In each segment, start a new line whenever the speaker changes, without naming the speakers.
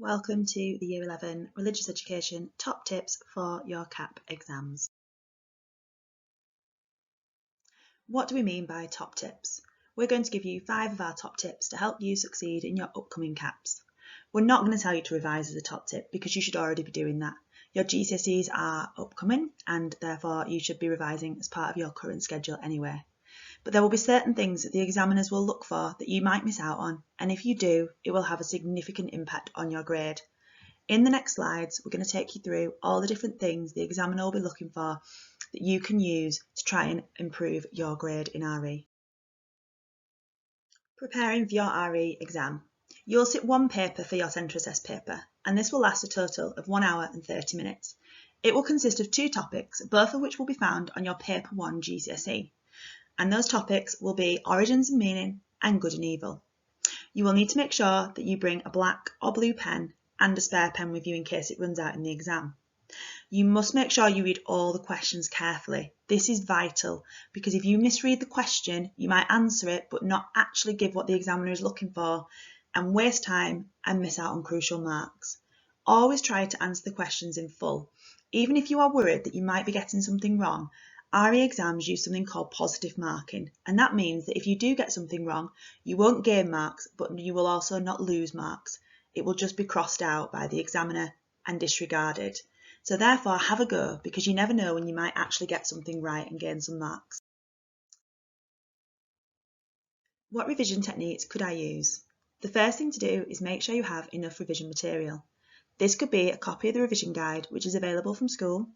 Welcome to the Year 11 Religious Education Top Tips for your CAP exams. What do we mean by top tips? We're going to give you 5 of our top tips to help you succeed in your upcoming CAPs. We're not going to tell you to revise as a top tip because you should already be doing that. Your GCSEs are upcoming and therefore you should be revising as part of your current schedule anyway. But there will be certain things that the examiners will look for that you might miss out on, and if you do, it will have a significant impact on your grade. In the next slides, we're going to take you through all the different things the examiner will be looking for that you can use to try and improve your grade in RE. Preparing for your RE exam. You'll sit one paper for your centre assessed paper, and this will last a total of 1 hour and 30 minutes. It will consist of 2 topics, both of which will be found on your Paper 1 GCSE. And those topics will be Origins and Meaning and Good and Evil. You will need to make sure that you bring a black or blue pen and a spare pen with you in case it runs out in the exam. You must make sure you read all the questions carefully. This is vital because if you misread the question, you might answer it but not actually give what the examiner is looking for and waste time and miss out on crucial marks. Always try to answer the questions in full. Even if you are worried that you might be getting something wrong, RE exams use something called positive marking, and that means that if you do get something wrong, you won't gain marks, but you will also not lose marks. It will just be crossed out by the examiner and disregarded. So therefore, have a go because you never know when you might actually get something right and gain some marks. What revision techniques could I use? The first thing to do is make sure you have enough revision material. This could be a copy of the revision guide, which is available from school,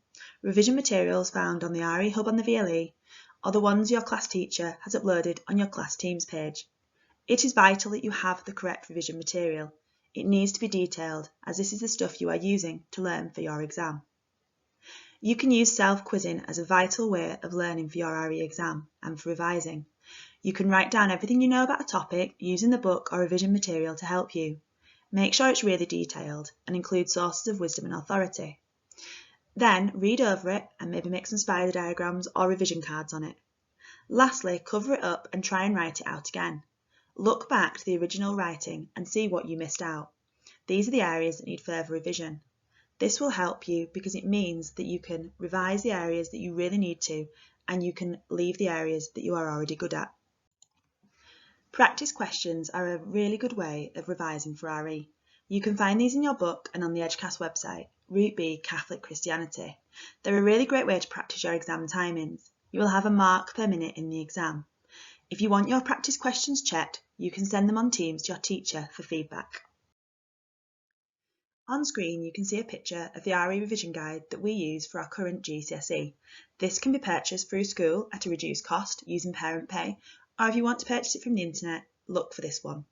revision materials found on the RE Hub on the VLE, or the ones your class teacher has uploaded on your class Teams page. It is vital that you have the correct revision material. It needs to be detailed, as this is the stuff you are using to learn for your exam. You can use self-quizzing as a vital way of learning for your RE exam and for revising. You can write down everything you know about a topic using the book or revision material to help you. Make sure it's really detailed and include sources of wisdom and authority. Then read over it and maybe make some spider diagrams or revision cards on it. Lastly, cover it up and try and write it out again. Look back to the original writing and see what you missed out. These are the areas that need further revision. This will help you because it means that you can revise the areas that you really need to and you can leave the areas that you are already good at. Practice questions are a really good way of revising for RE. You can find these in your book and on the EDGCAS website, Route B Catholic Christianity. They're a really great way to practice your exam timings. You will have a mark per minute in the exam. If you want your practice questions checked, you can send them on Teams to your teacher for feedback. On screen you can see a picture of the RE revision guide that we use for our current GCSE. This can be purchased through school at a reduced cost using parent pay, or if you want to purchase it from the internet, look for this one.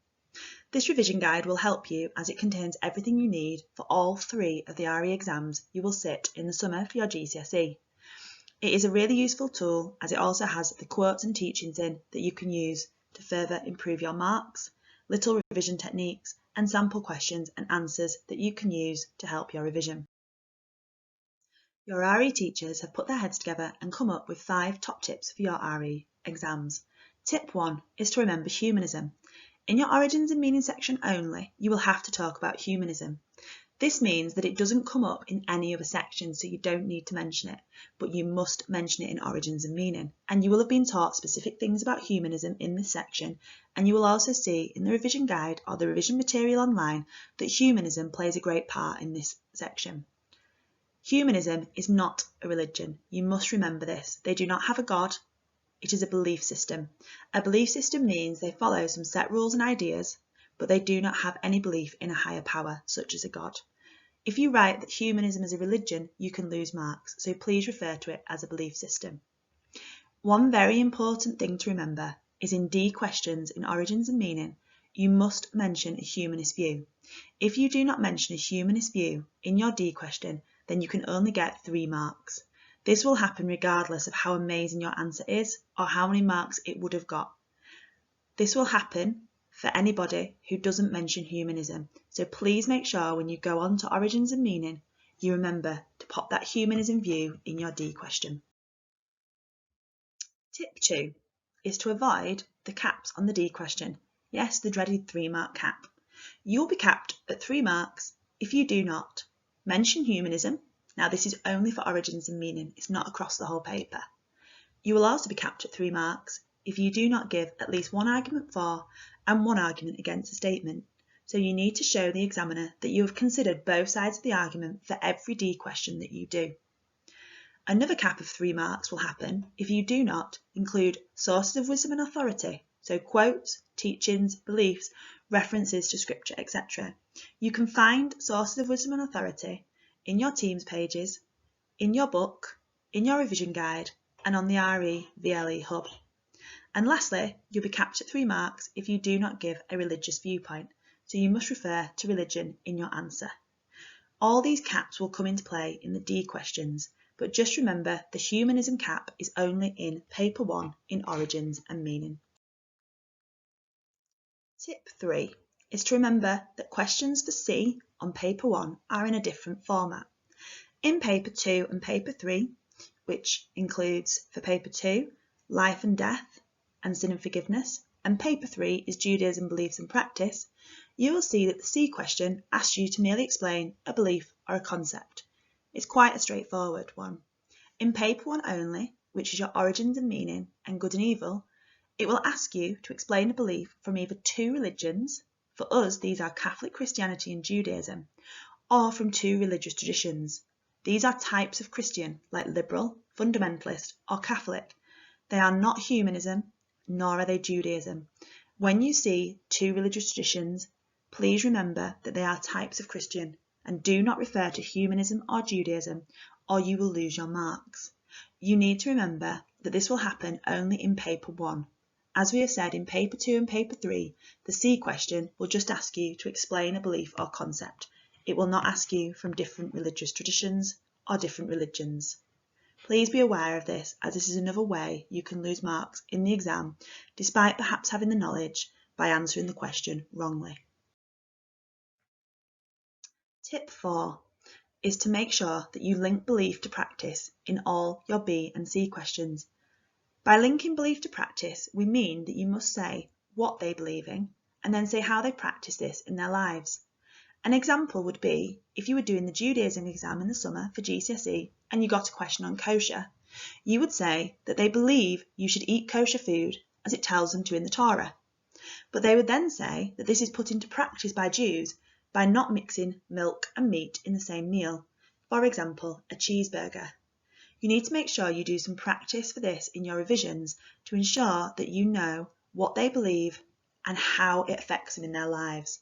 This revision guide will help you as it contains everything you need for all 3 of the RE exams you will sit in the summer for your GCSE. It is a really useful tool as it also has the quotes and teachings in that you can use to further improve your marks, little revision techniques and sample questions and answers that you can use to help your revision. Your RE teachers have put their heads together and come up with 5 top tips for your RE exams. Tip 1 is to remember humanism. In your Origins and Meaning section only, you will have to talk about humanism. This means that it doesn't come up in any other section, so you don't need to mention it, but you must mention it in Origins and Meaning. And you will have been taught specific things about humanism in this section, and you will also see in the revision guide or the revision material online that humanism plays a great part in this section. Humanism is not a religion. You must remember this. They do not have a God. It is a belief system. A belief system means they follow some set rules and ideas, but they do not have any belief in a higher power, such as a God. If you write that humanism is a religion, you can lose marks, so please refer to it as a belief system. One very important thing to remember is in D questions in Origins and Meaning, you must mention a humanist view. If you do not mention a humanist view in your D question, then you can only get 3 marks. This will happen regardless of how amazing your answer is or how many marks it would have got. This will happen for anybody who doesn't mention humanism, so please make sure when you go on to Origins and Meaning, you remember to pop that humanism view in your D question. Tip 2 is to avoid the caps on the D question. Yes, the dreaded 3-mark cap. You'll be capped at 3 marks if you do not mention humanism, now this is only for origins and meaning, it's not across the whole paper. You will also be capped at 3 marks if you do not give at least one argument for and one argument against a statement. So you need to show the examiner that you have considered both sides of the argument for every D question that you do. Another cap of 3 marks will happen if you do not include sources of wisdom and authority, so quotes, teachings, beliefs, references to scripture, etc. You can find sources of wisdom and authority in your Teams pages, in your book, in your revision guide, and on the RE VLE Hub. And lastly, you'll be capped at 3 marks if you do not give a religious viewpoint, so you must refer to religion in your answer. All these caps will come into play in the D questions, but just remember the humanism cap is only in paper 1 in origins and meaning. Tip 3 is to remember that questions for C on paper 1 are in a different format. In paper 2 and paper 3, which includes for paper 2, life and death and sin and forgiveness, and paper 3 is Judaism, beliefs and practice, you will see that the C question asks you to merely explain a belief or a concept. It's quite a straightforward one. In paper 1 only, which is your origins and meaning and good and evil, it will ask you to explain a belief from either 2 religions, for us these are Catholic Christianity and Judaism, or from 2 religious traditions. These are types of Christian, like liberal, fundamentalist or Catholic. They are not humanism, nor are they Judaism. When you see 2 religious traditions, please remember that they are types of Christian and do not refer to humanism or Judaism, or you will lose your marks. You need to remember that this will happen only in paper 1. As we have said in paper 2 and paper 3, the C question will just ask you to explain a belief or concept. It will not ask you from different religious traditions or different religions. Please be aware of this, as this is another way you can lose marks in the exam, despite perhaps having the knowledge, by answering the question wrongly. Tip 4 is to make sure that you link belief to practice in all your B and C questions. By linking belief to practice, we mean that you must say what they believe in and then say how they practice this in their lives. An example would be if you were doing the Judaism exam in the summer for GCSE and you got a question on kosher, you would say that they believe you should eat kosher food as it tells them to in the Torah. But they would then say that this is put into practice by Jews by not mixing milk and meat in the same meal, for example, a cheeseburger. You need to make sure you do some practice for this in your revisions to ensure that you know what they believe and how it affects them in their lives.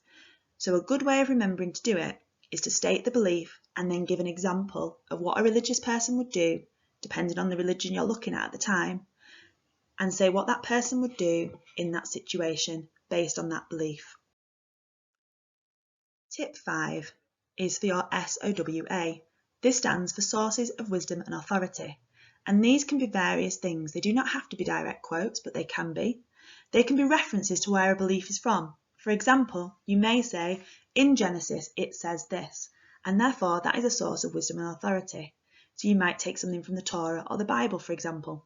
So a good way of remembering to do it is to state the belief and then give an example of what a religious person would do, depending on the religion you're looking at the time, and say what that person would do in that situation based on that belief. Tip 5 is for your SOWA. This stands for Sources of Wisdom and Authority, and these can be various things. They do not have to be direct quotes, but they can be. They can be references to where a belief is from. For example, you may say, in Genesis it says this, and therefore that is a source of wisdom and authority. So you might take something from the Torah or the Bible, for example,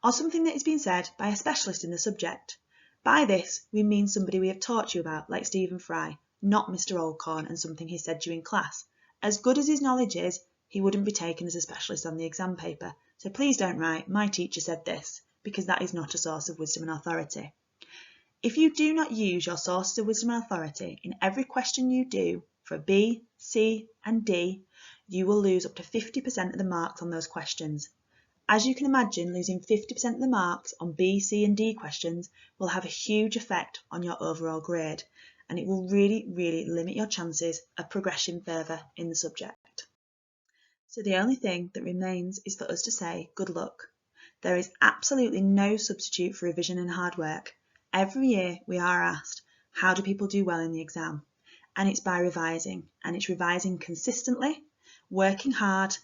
or something that has been said by a specialist in the subject. By this, we mean somebody we have taught you about, like Stephen Fry, not Mr. Oldcorn and something he said to you in class. As good as his knowledge is, he wouldn't be taken as a specialist on the exam paper, so please don't write, my teacher said this, because that is not a source of wisdom and authority. If you do not use your sources of wisdom and authority in every question you do for B, C and D, you will lose up to 50% of the marks on those questions. As you can imagine, losing 50% of the marks on B, C and D questions will have a huge effect on your overall grade, and it will really limit your chances of progressing further in the subject. So the only thing that remains is for us to say good luck. There is absolutely no substitute for revision and hard work. Every year we are asked, how do people do well in the exam? And it's by revising, and it's revising consistently, working hard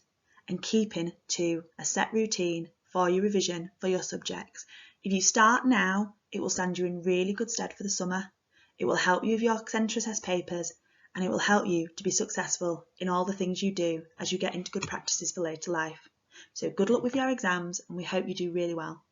and keeping to a set routine for your revision for your subjects. If you start now, it will stand you in really good stead for the summer. It will help you with your centre assessed papers, and it will help you to be successful in all the things you do as you get into good practices for later life. So good luck with your exams, and we hope you do really well.